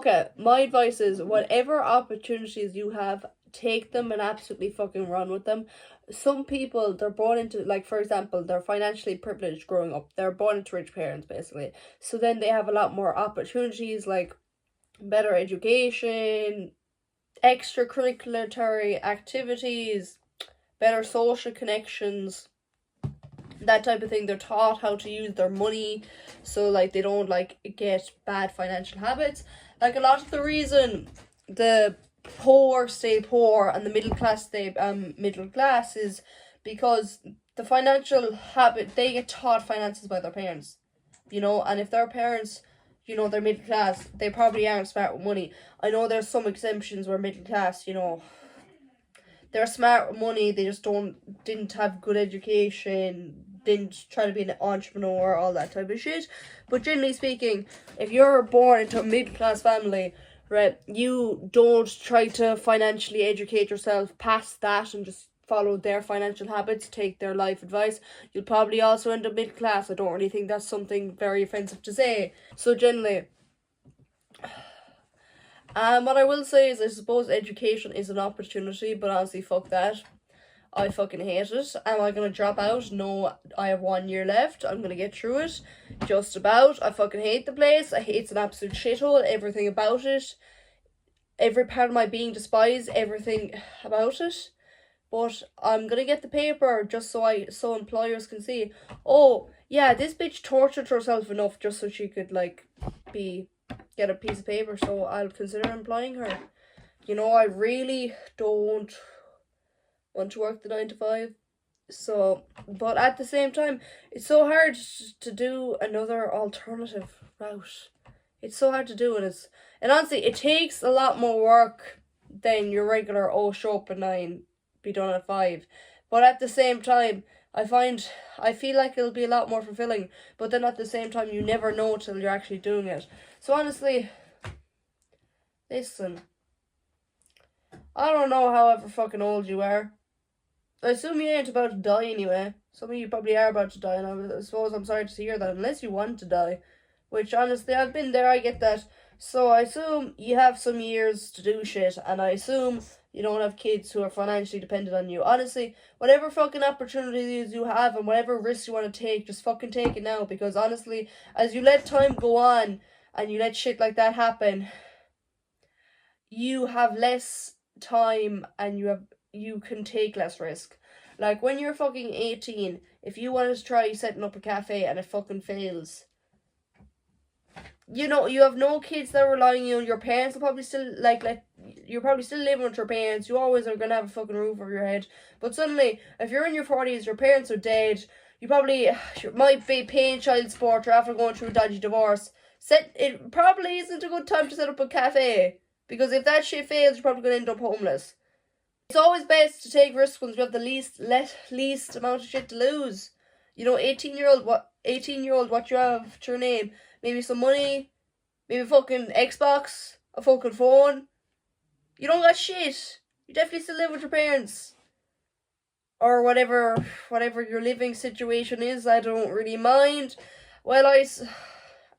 Okay, my advice is whatever opportunities you have, take them and absolutely fucking run with them. Some people, they're born into, like, for example, they're financially privileged growing up. They're born into rich parents, basically. So then they have a lot more opportunities, like better education, extracurricular activities, better social connections, that type of thing. They're taught how to use their money, so like they don't like get bad financial habits. Like a lot of the reason the poor stay poor and the middle class stay middle class is because the financial habit, they get taught finances by their parents, and if their parents, they're middle class, they probably aren't smart with money. I know there's some exemptions where middle class, they're smart with money, they just didn't have good education, didn't try to be an entrepreneur, all that type of shit. But generally speaking, if you're born into a middle class family, right, you don't try to financially educate yourself past that and just follow their financial habits, take their life advice. You'll probably also end up middle class. I don't really think that's something very offensive to say. So generally, what I will say is I suppose education is an opportunity, but honestly, fuck that. I fucking hate it. Am I gonna drop out? No, I have 1 year left. I'm gonna get through it. Just about. I fucking hate the place. It's an absolute shithole. Everything about it. Every part of my being despise everything about it. But I'm gonna get the paper just so employers can see, oh yeah, this bitch tortured herself enough just so she could get a piece of paper, so I'll consider employing her. I really don't want to work the 9 to 5. So, but at the same time, it's so hard to do another alternative route. It's so hard to do, and honestly, it takes a lot more work than your regular, show up at 9, be done at 5. But at the same time, I feel like it'll be a lot more fulfilling, but then at the same time, you never know till you're actually doing it. So honestly, listen, I don't know however fucking old you are. I assume you ain't about to die anyway. Some of you probably are about to die, and I suppose I'm sorry to hear that, unless you want to die. Which, honestly, I've been there, I get that. So I assume you have some years to do shit, and I assume you don't have kids who are financially dependent on you. Honestly, whatever fucking opportunities you have and whatever risks you want to take, just fucking take it now, because honestly, as you let time go on, and you let shit like that happen, you have less time and you can take less risk. Like when you're fucking 18, if you wanted to try setting up a cafe and it fucking fails, you have no kids that are relying on you. Your parents will probably still you're probably still living with your parents. You always are gonna have a fucking roof over your head. But suddenly, if you're in your 40s, your parents are dead. You probably might be paying child support or after going through a dodgy divorce. It probably isn't a good time to set up a cafe, because if that shit fails, you're probably gonna end up homeless. It's always best to take risks when you have the least amount of shit to lose. 18-year-old, what you have to your name? Maybe some money, maybe a fucking Xbox, a fucking phone. You don't got shit. You definitely still live with your parents. Or whatever your living situation is, I don't really mind.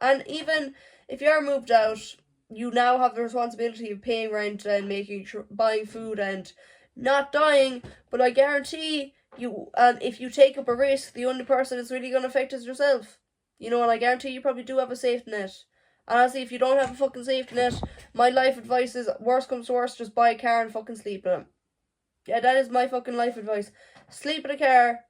And even if you are moved out, you now have the responsibility of paying rent and buying food and not dying. But I guarantee you, if you take up a risk, the only person it's really going to affect is yourself. And I guarantee you probably do have a safety net. Honestly, if you don't have a fucking safety net, my life advice is, worst comes to worst, just buy a car and fucking sleep in it. Yeah, that is my fucking life advice. Sleep in a car,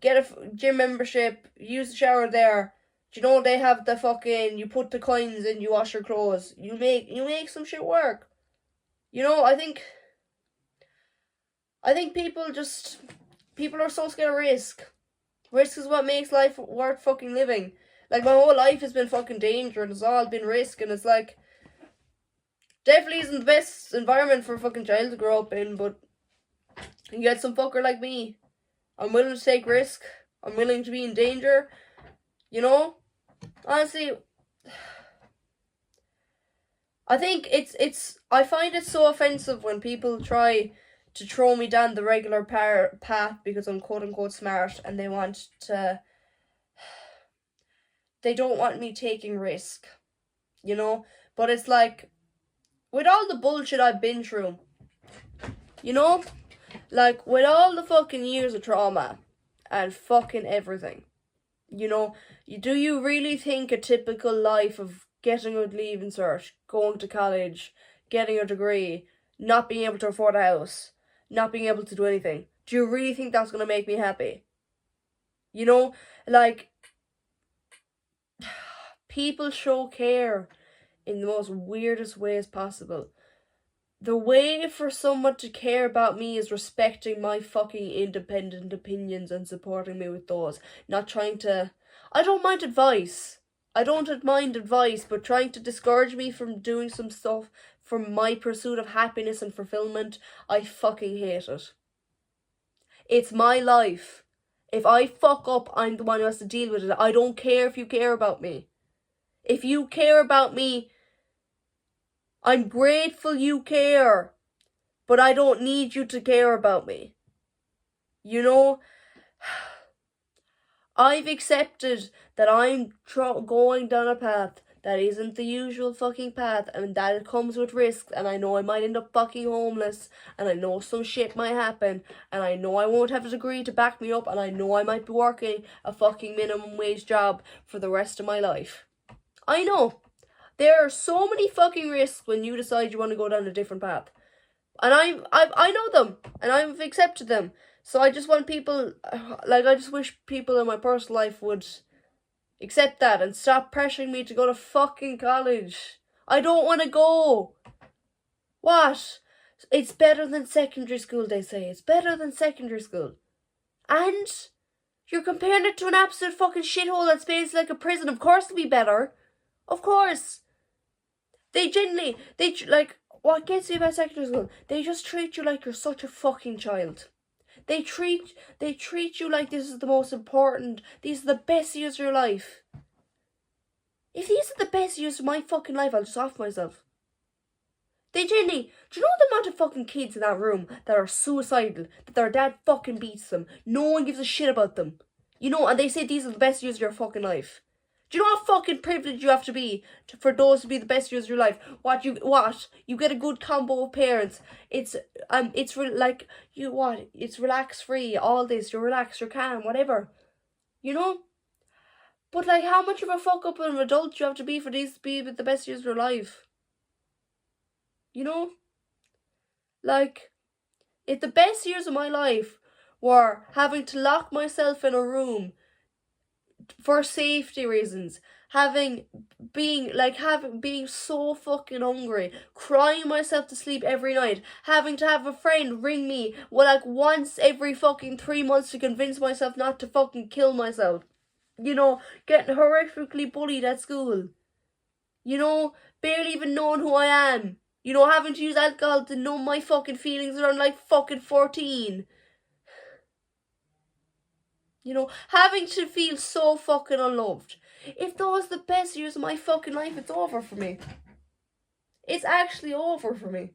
get a gym membership, use the shower there. They have the fucking, you put the coins in, you wash your clothes. You make some shit work. I think people are so scared of risk. Risk is what makes life worth fucking living. Like, my whole life has been fucking danger and it's all been risk, and it's like, definitely isn't the best environment for a fucking child to grow up in, but you get some fucker like me. I'm willing to take risk. I'm willing to be in danger. Honestly, I think I find it so offensive when people try to throw me down the regular path because I'm quote unquote smart, and they don't want me taking risk, but it's like, with all the bullshit I've been through, you know, like with all the fucking years of trauma and fucking everything, you know, do you really think a typical life of getting a leaving cert, going to college, getting a degree, not being able to afford a house, not being able to do anything, do you really think that's gonna make me happy? You know, like, people show care in the most weirdest ways possible. The way for someone to care about me is respecting my fucking independent opinions and supporting me with those. Not trying to. I don't mind advice. I don't mind advice, but trying to discourage me from doing some stuff for my pursuit of happiness and fulfillment, I fucking hate it. It's my life. If I fuck up, I'm the one who has to deal with it. I don't care if you care about me. If you care about me, I'm grateful you care, but I don't need you to care about me. You know, I've accepted that I'm going down a path that isn't the usual fucking path, and that it comes with risks, and I know I might end up fucking homeless, and I know some shit might happen, and I know I won't have a degree to back me up, and I know I might be working a fucking minimum wage job for the rest of my life. I know. There are so many fucking risks when you decide you want to go down a different path. And I know them, and I've accepted them. So I just want people, like, I just wish people in my personal life would accept that and stop pressuring me to go to fucking college. I don't want to go. What? It's better than secondary school, they say. It's better than secondary school. And you're comparing it to an absolute fucking shithole that's basically like a prison. Of course it'll be better. Of course. What gets you about secondary school? They just treat you like you're such a fucking child. They treat you like this is the most important. These are the best years of your life. If these are the best years of my fucking life, I'll just off myself. Do you know the amount of fucking kids in that room that are suicidal, that their dad fucking beats them, no one gives a shit about them, you know, and they say these are the best years of your fucking life. Do you know how fucking privileged you have to be for those to be the best years of your life? You get a good combo of parents. It's relax free. All this, you're relaxed, you're calm, whatever. You know. But like, how much of a fuck up of an adult you have to be for these to be the best years of your life? You know. Like, if the best years of my life were having to lock myself in a room for safety reasons, being so fucking hungry, crying myself to sleep every night, having to have a friend ring me once every fucking 3 months to convince myself not to fucking kill myself, you know, getting horrifically bullied at school, you know, barely even knowing who I am, you know, having to use alcohol to numb my fucking feelings around like fucking 14. You know, having to feel so fucking unloved. If those are the best years of my fucking life, it's over for me. It's actually over for me.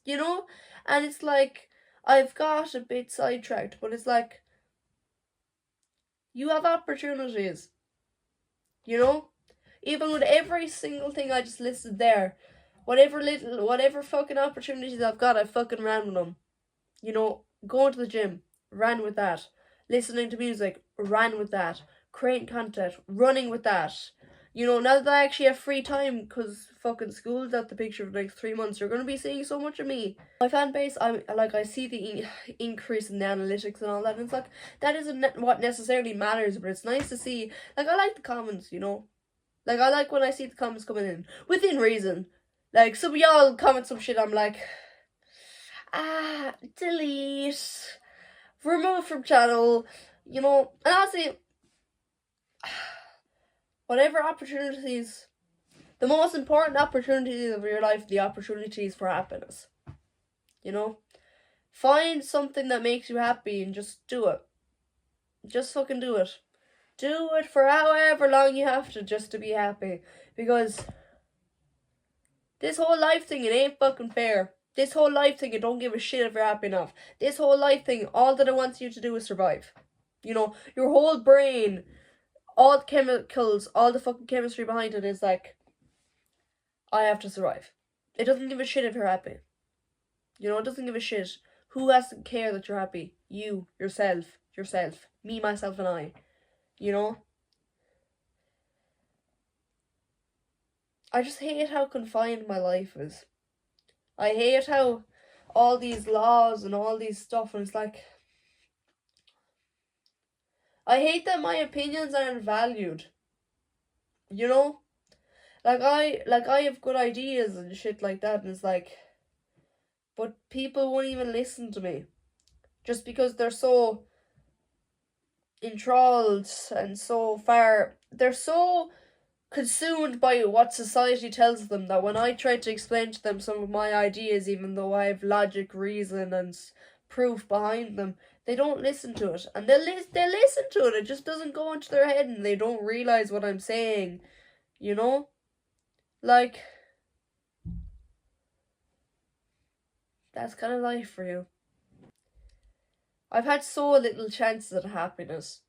You know? And it's like, I've got a bit sidetracked, but it's like, you have opportunities. You know? Even with every single thing I just listed there, whatever fucking opportunities I've got, I fucking ran with them. You know, going to the gym, ran with that. Listening to music, ran with that. Creating content, running with that. You know, now that I actually have free time, because fucking school's out the picture for the next 3 months, you're going to be seeing so much of me. My fan base, I see the increase in the analytics and all that, and it's like, that isn't what necessarily matters, but it's nice to see. Like, I like the comments, you know. Like, I like when I see the comments coming in, within reason. Like, some of y'all comment some shit, I'm like, delete, remove from channel, you know, and honestly, whatever opportunities, the most important opportunities of your life, the opportunities for happiness, you know, find something that makes you happy and just do it. Just fucking do it. Do it for however long you have to just to be happy, because this whole life thing, it ain't fucking fair. This whole life thing, it don't give a shit if you're happy enough. This whole life thing, all that it wants you to do is survive. You know, your whole brain, all the fucking chemistry behind it is like, I have to survive. It doesn't give a shit if you're happy. You know, it doesn't give a shit. Who has to care that you're happy? You, yourself, me, myself, and I. You know? I just hate how confined my life is. I hate how all these laws and all these stuff, and it's like, I hate that my opinions aren't valued. You know? Like I have good ideas and shit like that, and it's like, but people won't even listen to me. Just because they're so enthralled and so far, they're so consumed by what society tells them that when I try to explain to them some of my ideas, even though I have logic, reason, and proof behind them, they don't listen to it. And they listen to it, it just doesn't go into their head, and they don't realize what I'm saying, you know? Like, that's kind of life for you. I've had so little chances at happiness,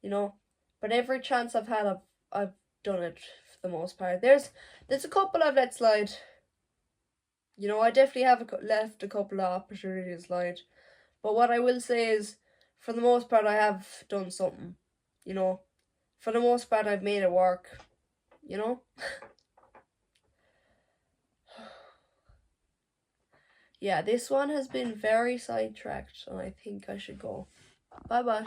you know? But every chance I've had, I've done it for the most part. There's a couple I've let slide. You know, I definitely have left a couple of opportunities slide. But what I will say is, for the most part, I have done something. You know, for the most part, I've made it work. You know? Yeah, this one has been very sidetracked, and I think I should go. Bye bye.